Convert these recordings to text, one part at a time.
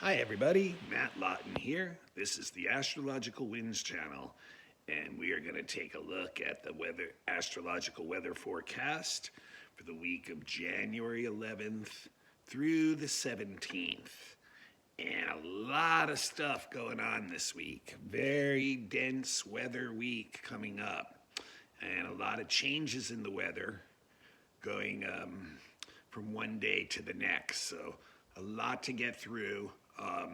Hi everybody, Matt Lawton here. This is the Astrological Winds channel, and we are going to take a look at the astrological weather forecast for the week of January 11th through the 17th. And a lot of stuff going on this week. Very dense weather week coming up, and a lot of changes in the weather going from one day to the next. So a lot to get through. A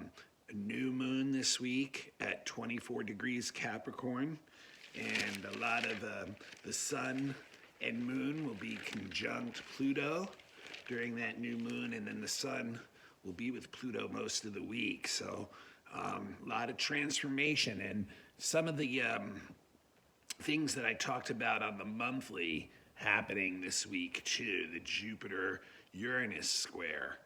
new moon this week at 24 degrees Capricorn, and a lot of the sun and moon will be conjunct Pluto during that new moon, and then the sun will be with Pluto most of the week. So a lot of transformation, and some of the things that I talked about on the monthly happening this week too. The Jupiter-Uranus square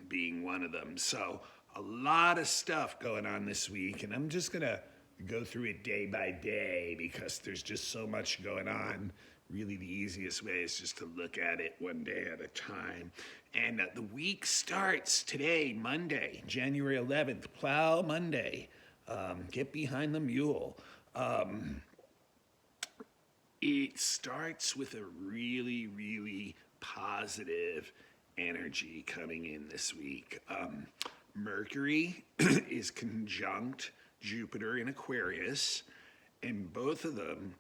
being one of them. So a lot of stuff going on this week, and I'm just gonna go through it day by day because there's just so much going on. Really, the easiest way is just to look at it one day at a time. And the week starts today, Monday, January 11th, Plow Monday. Get behind the mule. It starts with a really, really positive energy coming in this week. Mercury is conjunct Jupiter in Aquarius, and both of them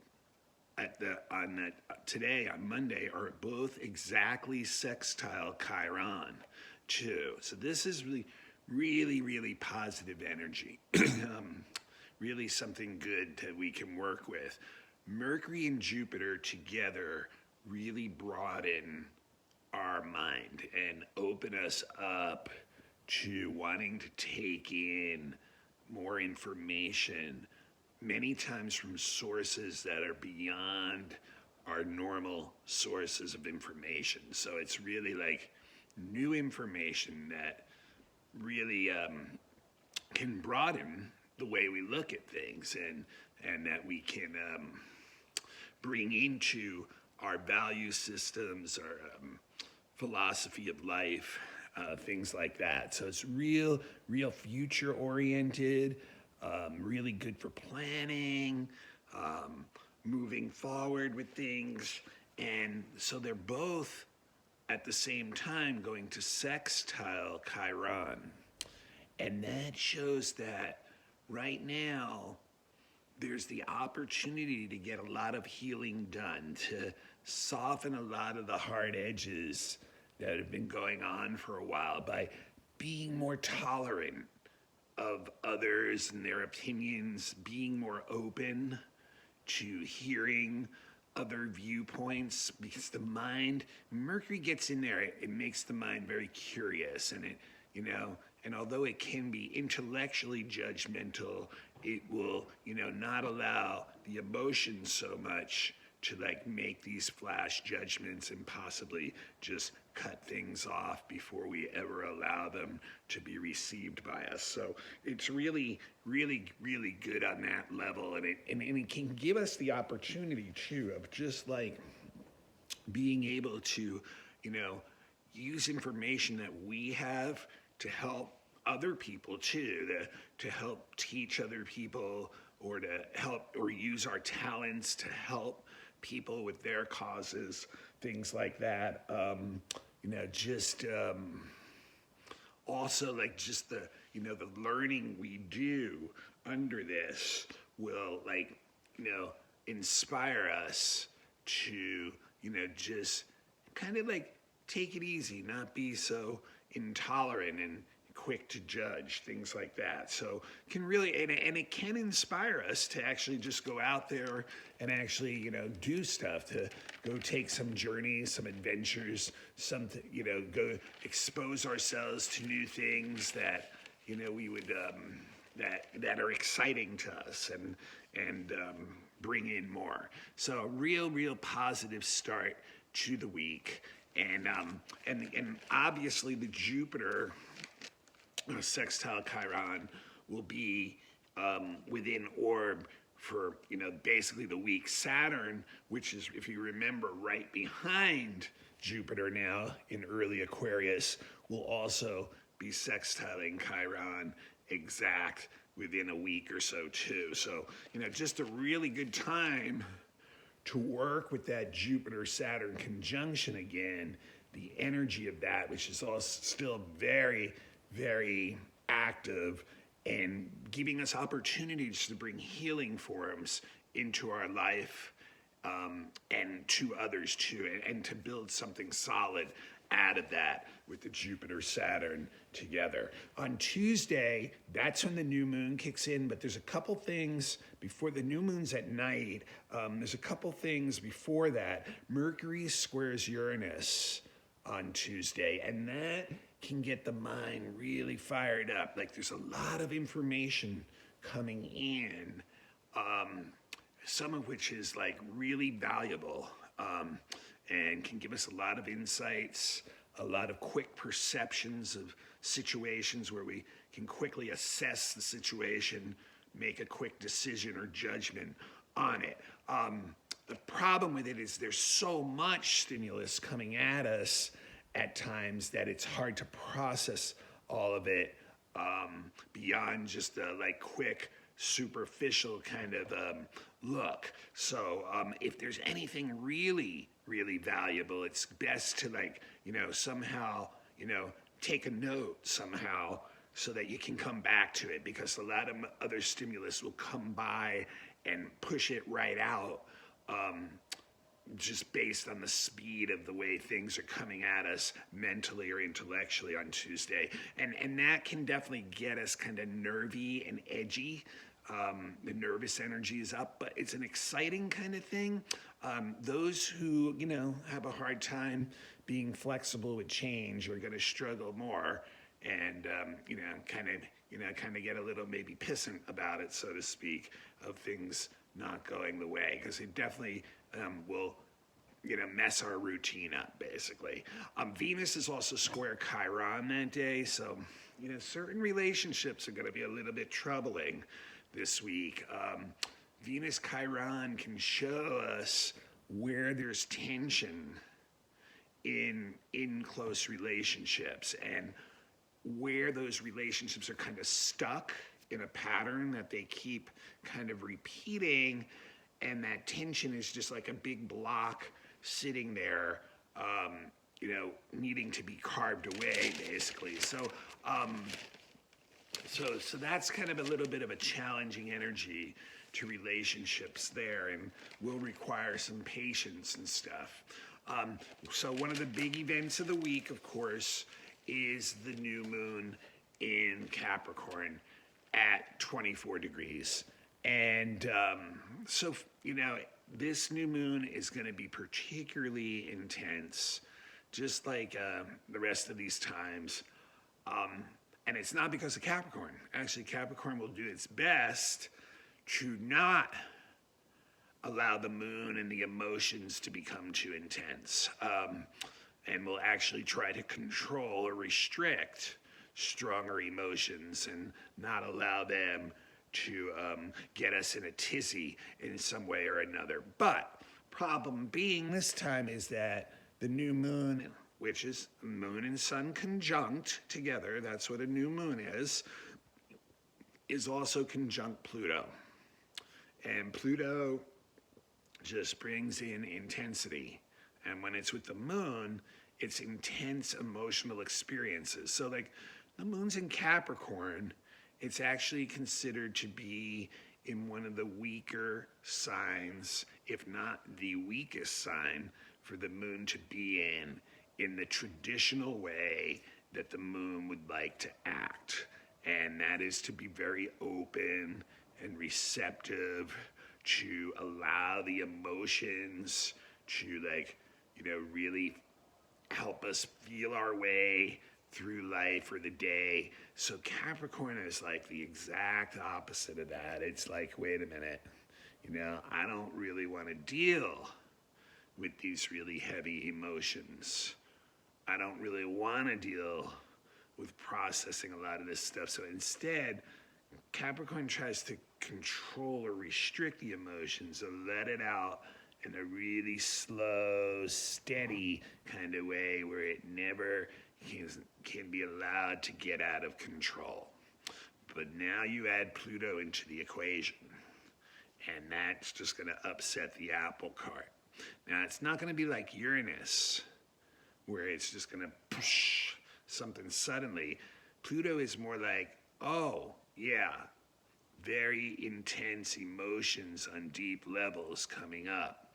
today on Monday are both exactly sextile Chiron too. So this is really, really, really positive energy. Really something good that we can work with. Mercury and Jupiter together really broaden our mind and open us up to wanting to take in more information, many times from sources that are beyond our normal sources of information. So it's really like new information that really can broaden the way we look at things, and that we can bring into our value systems, our philosophy of life, things like that. So it's real future oriented, really good for planning, moving forward with things. And so they're both at the same time going to sextile Chiron. And that shows that right now there's the opportunity to get a lot of healing done, to soften a lot of the hard edges that have been going on for a while by being more tolerant of others and their opinions, being more open to hearing other viewpoints, because the mind, Mercury gets in there, it makes the mind very curious, and it, and although it can be intellectually judgmental, it will, not allow the emotions so much to like make these flash judgments and possibly just cut things off before we ever allow them to be received by us. So it's really, really, really good on that level, and it can give us the opportunity too of just like being able to, use information that we have to help other people too, to help teach other people, or to help or use our talents to help people with their causes, things like that. Also like just the learning we do under this will inspire us to just kind of like take it easy, not be so intolerant and quick to judge, things like that. So can really, and it can inspire us to actually just go out there and actually, do stuff, to go take some journeys, some adventures, something, go expose ourselves to new things that, we would, that are exciting to us, and bring in more. So a real positive start to the week. And obviously the Jupiter sextile Chiron will be within orb for basically the week. Saturn, which is, if you remember, right behind Jupiter now in early Aquarius, will also be sextiling Chiron exact within a week or so too. So, just a really good time to work with that Jupiter-Saturn conjunction again, the energy of that, which is all still very, very active and giving us opportunities to bring healing forms into our life, and to others too, and to build something solid out of that with the Jupiter-Saturn together. On Tuesday, that's when the new moon kicks in, but there's a couple things before the new moon's at night. There's a couple things before that. Mercury squares Uranus on Tuesday, and that can get the mind really fired up. Like there's a lot of information coming in, some of which is like really valuable, and can give us a lot of insights, a lot of quick perceptions of situations where we can quickly assess the situation, make a quick decision or judgment on it. The problem with it is there's so much stimulus coming at us at times that it's hard to process all of it, beyond just a like quick superficial kind of look. So if there's anything really, really valuable, it's best to somehow, take a note somehow so that you can come back to it, because a lot of other stimulus will come by and push it right out, just based on the speed of the way things are coming at us mentally or intellectually on Tuesday. And that can definitely get us kind of nervy and edgy. The nervous energy is up, but it's an exciting kind of thing. Those who, have a hard time being flexible with change are going to struggle more and, kind of get a little maybe pissant about it, so to speak, of things not going the way, because it definitely will, mess our routine up, basically. Venus is also square Chiron that day, so, certain relationships are going to be a little bit troubling this week. Venus Chiron can show us where there's tension in close relationships, and where those relationships are kind of stuck in a pattern that they keep kind of repeating, and that tension is just like a big block sitting there, needing to be carved away, basically. So that's kind of a little bit of a challenging energy to relationships there, and will require some patience and stuff. So one of the big events of the week, of course, is the new moon in Capricorn at 24 degrees. And this new moon is going to be particularly intense, just like the rest of these times. And it's not because of Capricorn. Actually, Capricorn will do its best to not allow the moon and the emotions to become too intense, and will actually try to control or restrict stronger emotions and not allow them to get us in a tizzy in some way or another. But problem being this time is that the new moon, which is moon and sun conjunct together, that's what a new moon is also conjunct Pluto. And Pluto just brings in intensity. And when it's with the moon, it's intense emotional experiences. So like the moon's in Capricorn, it's actually considered to be in one of the weaker signs, if not the weakest sign for the moon to be in the traditional way that the moon would like to act. And that is to be very open and receptive, to allow the emotions to really help us feel our way through life or the day. So Capricorn is like the exact opposite of that. It's like, wait a minute, I don't really want to deal with these really heavy emotions. I don't really want to deal with processing a lot of this stuff. So instead, Capricorn tries to control or restrict the emotions and let it out in a really slow, steady kind of way where it never can be allowed to get out of control. But now you add Pluto into the equation, and that's just going to upset the apple cart. Now, it's not going to be like Uranus, where it's just going to push something suddenly. Pluto is more like, oh, yeah, very intense emotions on deep levels coming up.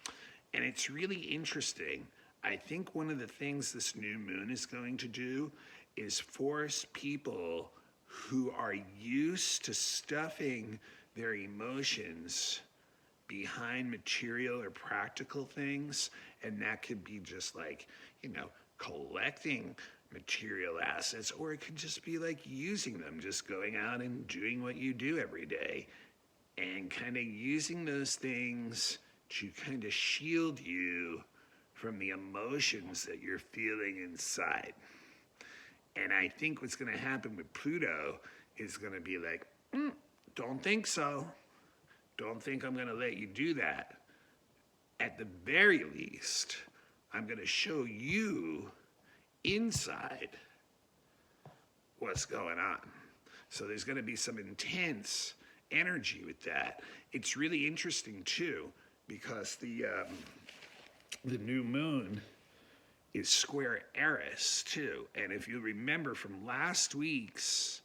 And it's really interesting. I think one of the things this new moon is going to do is force people who are used to stuffing their emotions behind material or practical things, and that could be just like, collecting material assets, or it could just be like using them, just going out and doing what you do every day, and kind of using those things to kind of shield you from the emotions that you're feeling inside. And I think what's going to happen with Pluto is going to be like, don't think so. Don't think I'm going to let you do that. At the very least, I'm going to show you inside what's going on. So there's going to be some intense energy with that. It's really interesting too, because the new moon is square Eris too. And if you remember from last week's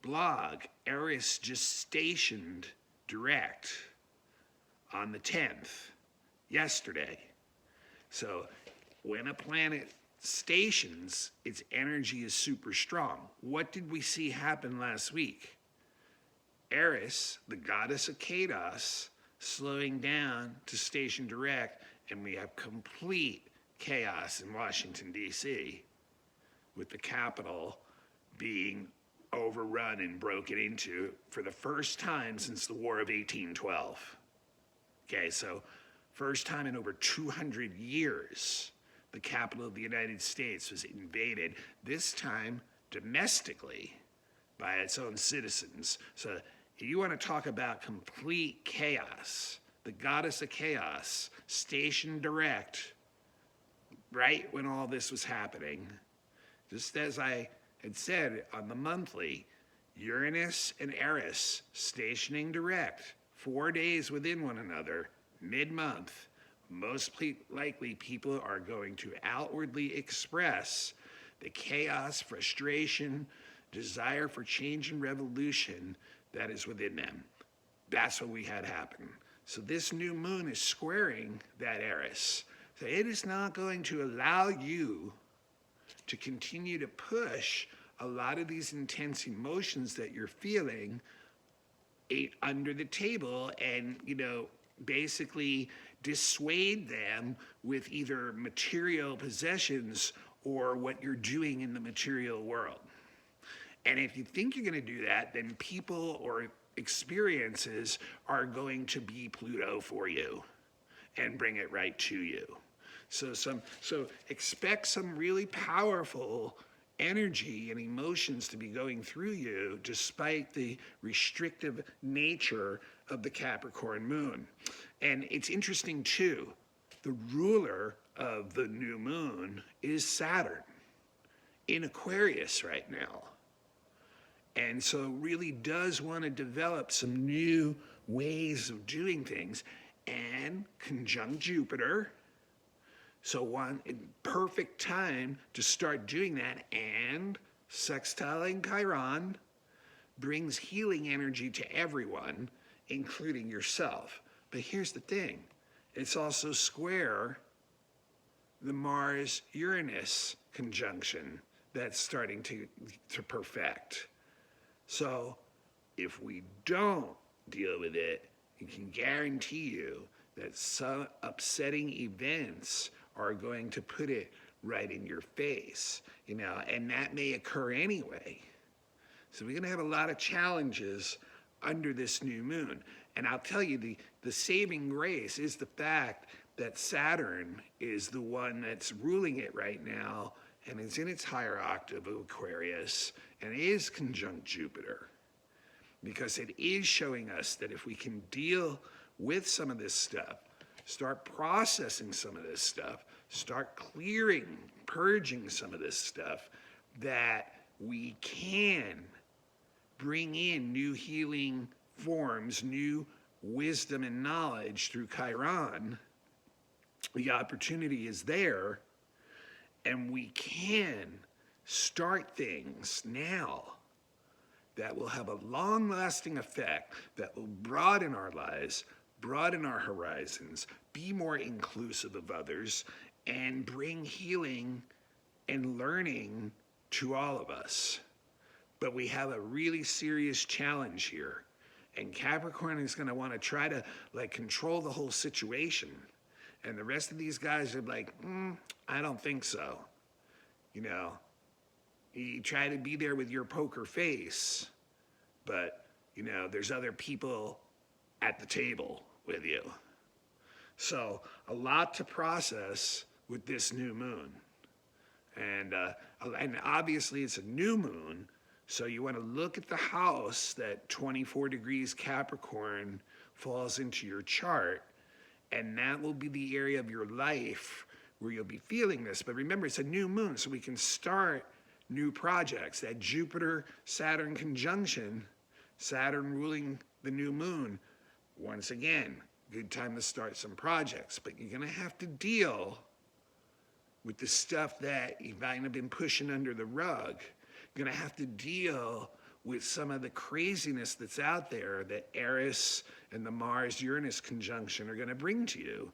blog, Eris just stationed direct on the 10th, yesterday. So when a planet stations, its energy is super strong. What did we see happen last week? Eris, the goddess of chaos, slowing down to station direct, and we have complete chaos in Washington, D.C., with the Capitol being overrun and broken into for the first time since the War of 1812. Okay, so first time in over 200 years, the capital of the United States was invaded, this time domestically by its own citizens. So you want to talk about complete chaos. The goddess of chaos, stationed direct, right when all this was happening. Just as I had said on the monthly, Uranus and Eris stationing direct, 4 days within one another, mid-month. Most likely people are going to outwardly express the chaos, frustration, desire for change and revolution that is within them. That's what we had happen. So this new moon is squaring that Eris. So it is not going to allow you to continue to push a lot of these intense emotions that you're feeling under the table and, basically dissuade them with either material possessions or what you're doing in the material world. And if you think you're going to do that, then people or experiences are going to be Pluto for you and bring it right to you. So expect some really powerful energy and emotions to be going through you despite the restrictive nature of the Capricorn moon. And it's interesting too, the ruler of the new moon is Saturn in Aquarius right now. And so really does want to develop some new ways of doing things, and conjunct Jupiter. So one perfect time to start doing that, and sextiling Chiron brings healing energy to everyone, including yourself. But here's the thing, it's also square the Mars-Uranus conjunction that's starting to perfect. So if we don't deal with it, I can guarantee you that some upsetting events are going to put it right in your face, and that may occur anyway. So we're going to have a lot of challenges under this new moon. And I'll tell you, the saving grace is the fact that Saturn is the one that's ruling it right now, and it's in its higher octave of Aquarius, and it is conjunct Jupiter. Because it is showing us that if we can deal with some of this stuff, start processing some of this stuff, start clearing, purging some of this stuff, that we can bring in new healing forms, new wisdom and knowledge through Chiron. The opportunity is there, and we can start things now that will have a long-lasting effect, that will broaden our lives, broaden our horizons, be more inclusive of others, and bring healing and learning to all of us. But we have a really serious challenge here. And Capricorn is going to want to try to control the whole situation. And the rest of these guys are like, I don't think so. You try to be there with your poker face, but, there's other people at the table with you. So a lot to process with this new moon. And obviously it's a new moon, so you want to look at the house that 24 degrees Capricorn falls into your chart, and that will be the area of your life where you'll be feeling this. But remember, it's a new moon, so we can start new projects. That Jupiter-Saturn conjunction, Saturn ruling the new moon, once again, good time to start some projects. But you're going to have to deal with the stuff that you might have been pushing under the rug. You're going to have to deal with some of the craziness that's out there that Eris and the Mars-Uranus conjunction are going to bring to you.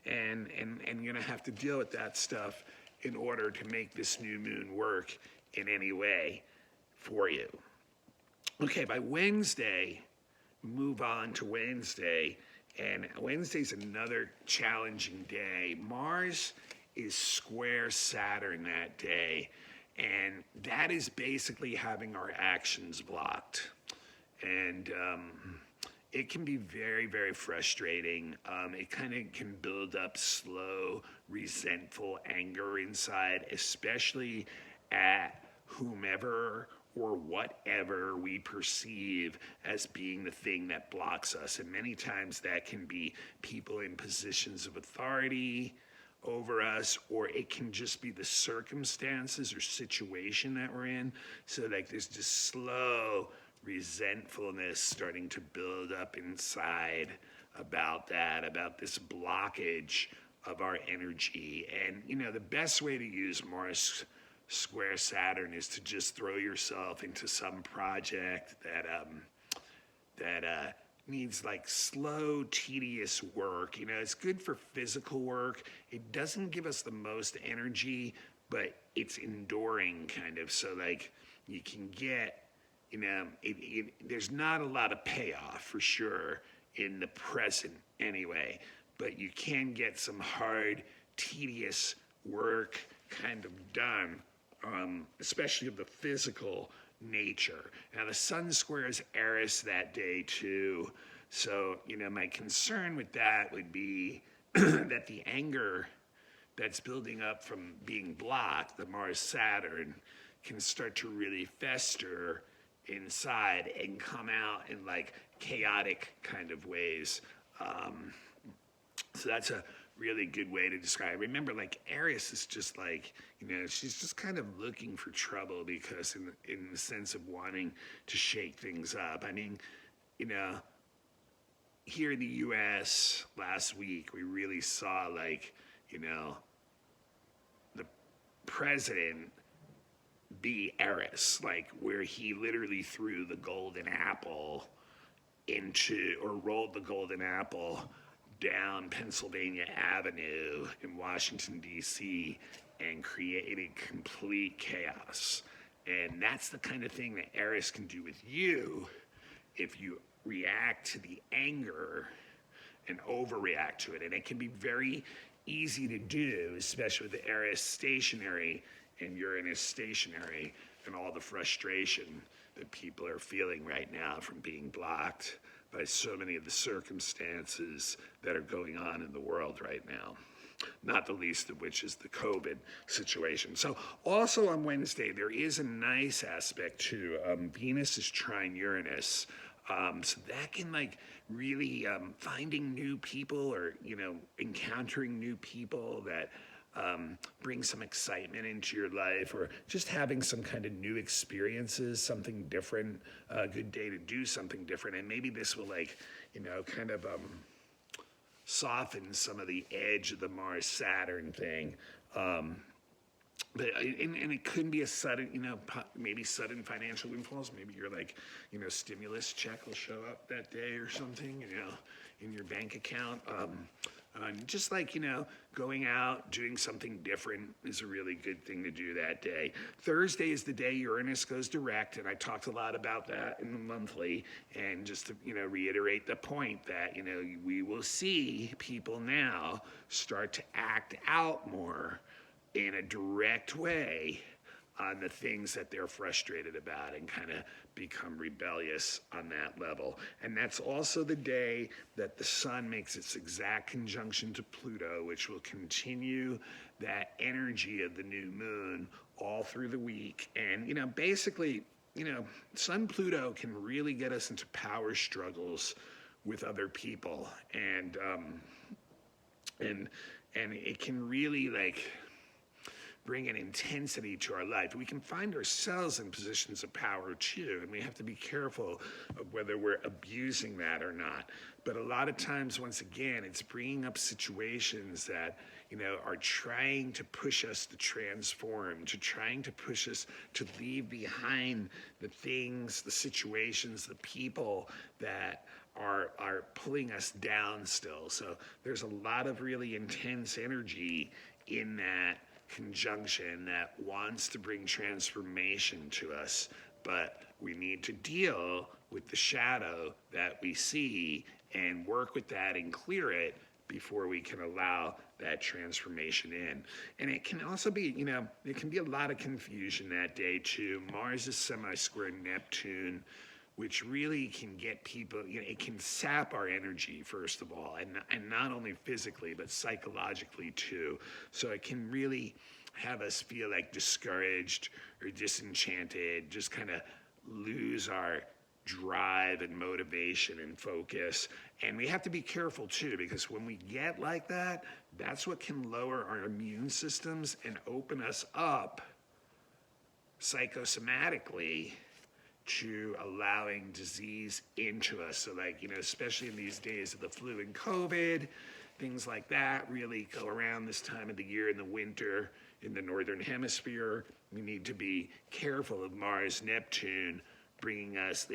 And you're going to have to deal with that stuff in order to make this new moon work in any way for you. Okay, by Wednesday, move on to Wednesday. And Wednesday's another challenging day. Mars is square Saturn that day. And that is basically having our actions blocked. And it can be very, very frustrating. It kind of can build up slow, resentful anger inside, especially at whomever or whatever we perceive as being the thing that blocks us. And many times that can be people in positions of authority over us, or it can just be the circumstances or situation that we're in. So there's just slow resentfulness starting to build up inside about this blockage of our energy. And the best way to use Mars square Saturn is to just throw yourself into some project that needs slow, tedious work. It's good for physical work. It doesn't give us the most energy, but it's enduring kind of. So you can get, there's not a lot of payoff for sure in the present anyway, but you can get some hard, tedious work kind of done, especially of the physical nature. Now the sun squares Eris that day too, so my concern with that would be that the anger that's building up from being blocked, the Mars Saturn, can start to really fester inside and come out in chaotic kind of ways. So that's a really good way to describe it. Remember, Eris is just she's just kind of looking for trouble, because in the sense of wanting to shake things up. I mean, here in the U.S. last week, we really saw the president be Eris, where he literally threw the golden apple rolled the golden apple down Pennsylvania Avenue in Washington, D.C., and created complete chaos. And that's the kind of thing that Eris can do with you if you react to the anger and overreact to it. And it can be very easy to do, especially with the Eris stationary and Uranus stationary, and all the frustration that people are feeling right now from being blocked by so many of the circumstances that are going on in the world right now, not the least of which is the COVID situation. So also on Wednesday, there is a nice aspect to Venus is trine Uranus. So that can really finding new people, or encountering new people that bring some excitement into your life, or just having some kind of new experiences, something different, a good day to do something different. And maybe this will kind of soften some of the edge of the Mars-Saturn thing. But and it could be a sudden, maybe sudden financial windfalls. Maybe you're stimulus check will show up that day or something, in your bank account. Just going out, doing something different is a really good thing to do that day. Thursday is the day Uranus goes direct, and I talked a lot about that in the monthly. And just to, reiterate the point that, we will see people now start to act out more in a direct way on the things that they're frustrated about, and kind of become rebellious on that level. And that's also the day that the sun makes its exact conjunction to Pluto, which will continue that energy of the new moon all through the week. And, basically, Sun Pluto can really get us into power struggles with other people. And it can really bring an intensity to our life. We can find ourselves in positions of power too, and we have to be careful of whether we're abusing that or not. But a lot of times, once again, it's bringing up situations that are trying to push us to transform, trying to push us to leave behind the things, the situations, the people that are pulling us down still. So there's a lot of really intense energy in that conjunction that wants to bring transformation to us, but we need to deal with the shadow that we see and work with that and clear it before we can allow that transformation in. And it can also be, there can be a lot of confusion that day too. Mars is semi-square Neptune, which really can get people, it can sap our energy, first of all, and not only physically, but psychologically too. So it can really have us feel discouraged or disenchanted, just kind of lose our drive and motivation and focus. And we have to be careful too, because when we get like that, that's what can lower our immune systems and open us up psychosomatically to allowing disease into us. So especially in these days of the flu and COVID, things like that really go around this time of the year in the winter in the northern hemisphere. We need to be careful of Mars, Neptune, bringing us,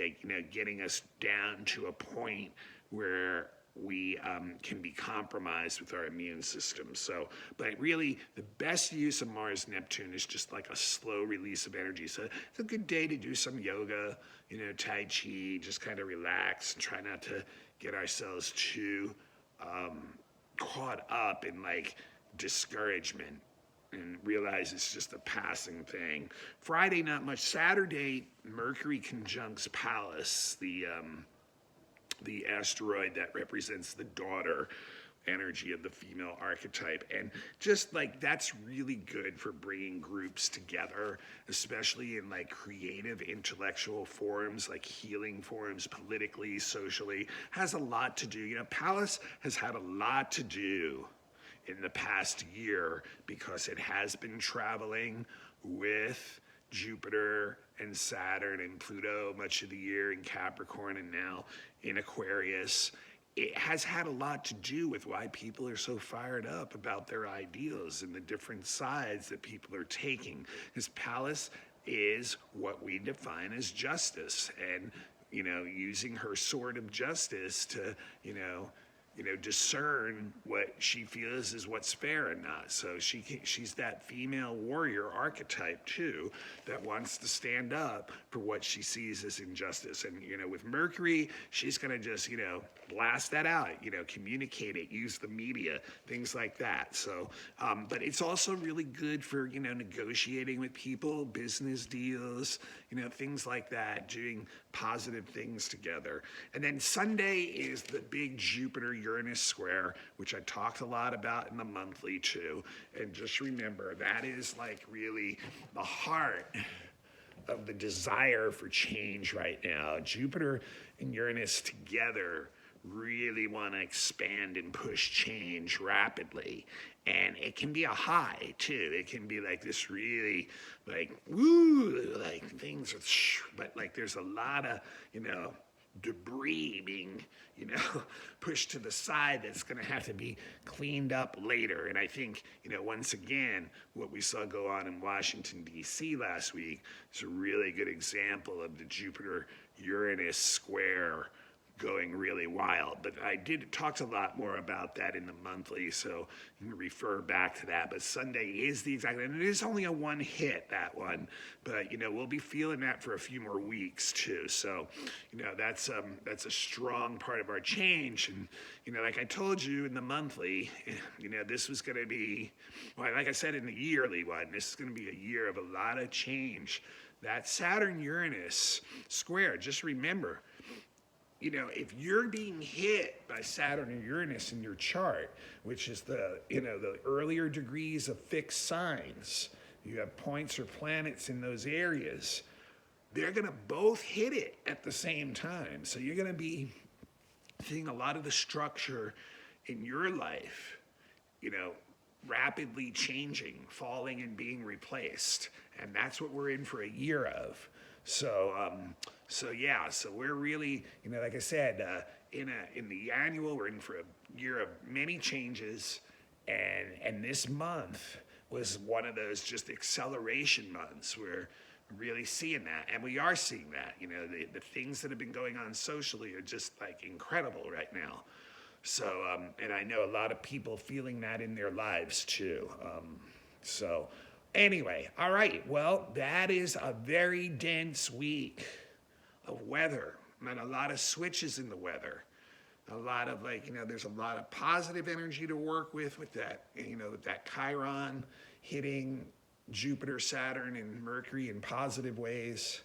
getting us down to a point where we can be compromised with our immune system. So, but really, the best use of Mars Neptune is just a slow release of energy. So it's a good day to do some yoga, Tai Chi, just kind of relax and try not to get ourselves too caught up in discouragement, and realize it's just a passing thing. Friday, not much. Saturday, Mercury conjuncts Pallas, the asteroid that represents the daughter energy of the female archetype. And just that's really good for bringing groups together, especially in creative intellectual forums, healing forums, politically, socially. Has a lot to do. Pallas has had a lot to do in the past year because it has been traveling with Jupiter and Saturn and Pluto much of the year in Capricorn and now in Aquarius. It has had a lot to do with why people are so fired up about their ideals and the different sides that people are taking. Because Pallas is what we define as justice, and using her sword of justice to discern what she feels is what's fair and not. So she's that female warrior archetype too, that wants to stand up for what she sees as injustice. And with Mercury, she's gonna just blast that out, communicate it, use the media, things like that. So, but it's also really good for negotiating with people, business deals, things like that, doing positive things together. And then Sunday is the big Jupiter-Uranus square, which I talked a lot about in the monthly too. And just remember, that is really the heart of the desire for change right now. Jupiter and Uranus together really want to expand and push change rapidly. And it can be a high too. It can be like this really like, woo, like things are, but like there's a lot of, debris being, pushed to the side that's going to have to be cleaned up later. And I think, once again, what we saw go on in Washington, D.C. last week is a really good example of the Jupiter-Uranus square going really wild. But I talked a lot more about that in the monthly, so you can refer back to that. But Sunday is the exact, and it is only a one hit, that one. But we'll be feeling that for a few more weeks too. So that's a strong part of our change. And like I told you in the monthly, this was going to be, well, like I said in the yearly one, this is going to be a year of a lot of change. That Saturn-Uranus square, just remember, if you're being hit by Saturn or Uranus in your chart, which is the earlier degrees of fixed signs, you have points or planets in those areas, they're going to both hit it at the same time. So you're going to be seeing a lot of the structure in your life, rapidly changing, falling and being replaced. And that's what we're in for a year of. So we're really, like I said, in the annual, we're in for a year of many changes, and this month was one of those just acceleration months. We're really seeing that, and we are seeing that. The things that have been going on socially are just like incredible right now. So, and I know a lot of people feeling that in their lives too. Anyway, all right, well, that is a very dense week of weather, and a lot of switches in the weather. A lot of there's a lot of positive energy to work with that, with that Chiron hitting Jupiter, Saturn, and Mercury in positive ways.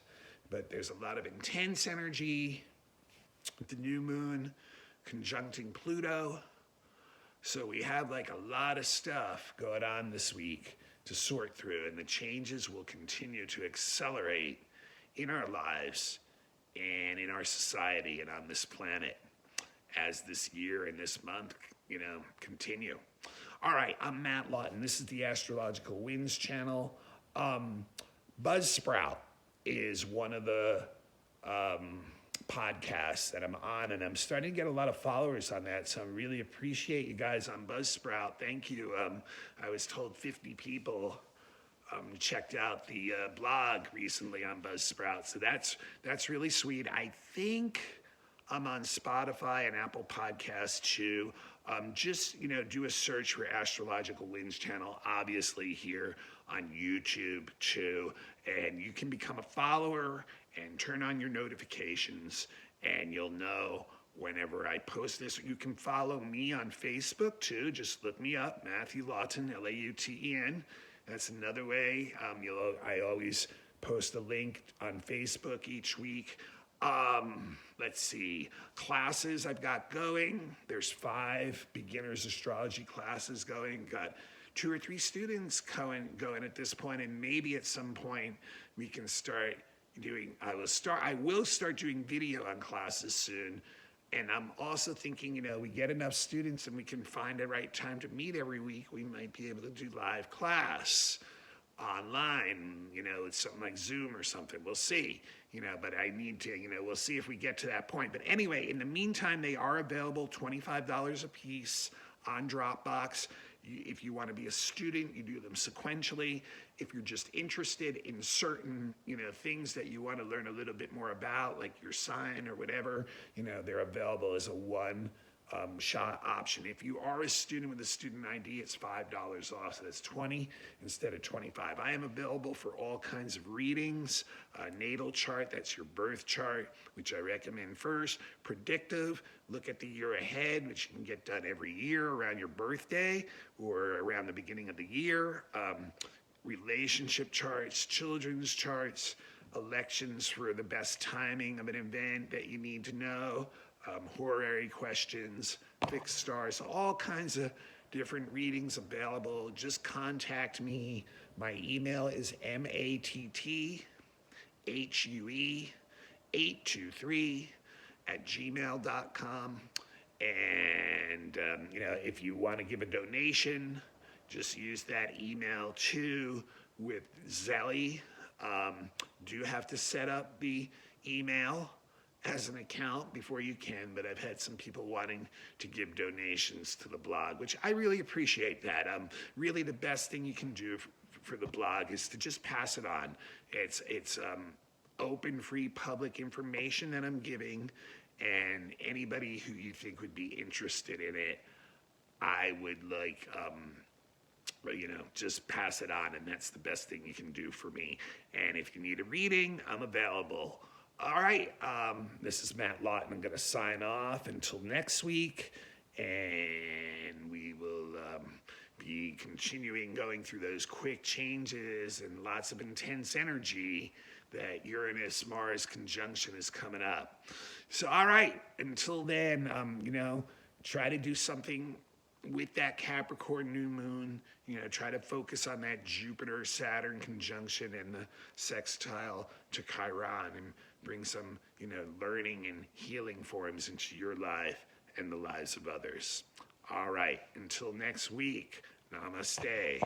But there's a lot of intense energy with the new moon conjuncting Pluto. So we have a lot of stuff going on this week to sort through, and the changes will continue to accelerate in our lives and in our society and on this planet as this year and this month, continue. All right, I'm Matt Lawton. This is the Astrological Winds channel. Buzzsprout is one of the podcasts that I'm on, and I'm starting to get a lot of followers on that, so I really appreciate you guys on Buzzsprout. Thank you. I was told 50 people checked out the blog recently on Buzzsprout, so that's really sweet. I think I'm on Spotify and Apple Podcasts too. Just do a search for Astrological Winds channel, obviously here on YouTube too, and you can become a follower and turn on your notifications, and you'll know whenever I post this. You can follow me on Facebook too. Just look me up, Matthew Lawton, Lauten. That's another way. I always post a link on Facebook each week. Let's see, classes I've got going. There's 5 beginners astrology classes going. Got 2 or 3 students going at this point, and maybe at some point we can start doing. I will start doing video on classes soon. And I'm also thinking, we get enough students and we can find the right time to meet every week, we might be able to do live class online, with something like Zoom or something. We'll see, but I need to, we'll see if we get to that point. But anyway, in the meantime, they are available, $25 a piece on Dropbox. If you want to be a student, you do them sequentially. If you're just interested in certain, things that you want to learn a little bit more about, like your sign or whatever, they're available as a one-shot option. If you are a student with a student ID, it's $5 off, so that's $20 instead of $25. I am available for all kinds of readings, natal chart, that's your birth chart, which I recommend first. Predictive, look at the year ahead, which you can get done every year around your birthday or around the beginning of the year. Relationship charts, children's charts, elections for the best timing of an event that you need to know, horary questions, fixed stars, all kinds of different readings available. Just contact me. My email is matthuE823@gmail.com. And, if you want to give a donation, just use that email too with Zelly. Do have to set up the email as an account before you can, but I've had some people wanting to give donations to the blog, which I really appreciate that. Really the best thing you can do for the blog is to just pass it on. It's open, free, public information that I'm giving, and anybody who you think would be interested in it, I would like, just pass it on, and that's the best thing you can do for me. And if you need a reading, I'm available. All right, this is Matt Lawton. I'm going to sign off until next week, and we will be continuing going through those quick changes and lots of intense energy that Uranus-Mars conjunction is coming up. So, all right, until then, try to do something with that Capricorn new moon. Try to focus on that Jupiter-Saturn conjunction and the sextile to Chiron, and bring some, learning and healing forms into your life and the lives of others. All right, until next week, namaste.